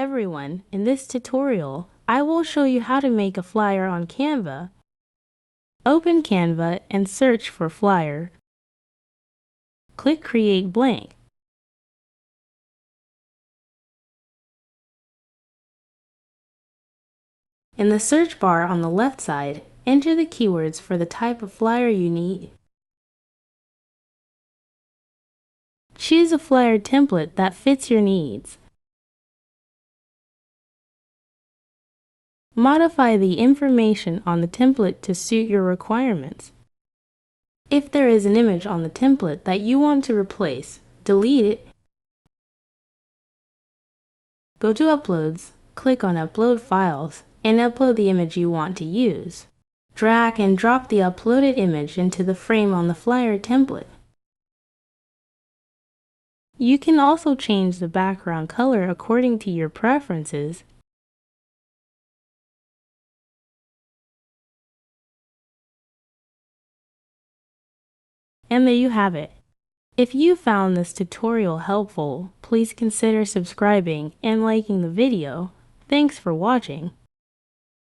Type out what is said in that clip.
everyone, in this tutorial, I will show you how to make a flyer on Canva. Open Canva and search for flyer. Click Create Blank. In the search bar on the left side, enter the keywords for the type of flyer you need. Choose a flyer template that fits your needs. Modify the information on the template to suit your requirements. If there is an image on the template that you want to replace, delete it. Go to Uploads, click on Upload Files, and upload the image you want to use. Drag and drop the uploaded image into the frame on the flyer template. You can also change the background color according to your preferences. And there you have it. If you found this tutorial helpful, please consider subscribing and liking the video. Thanks for watching.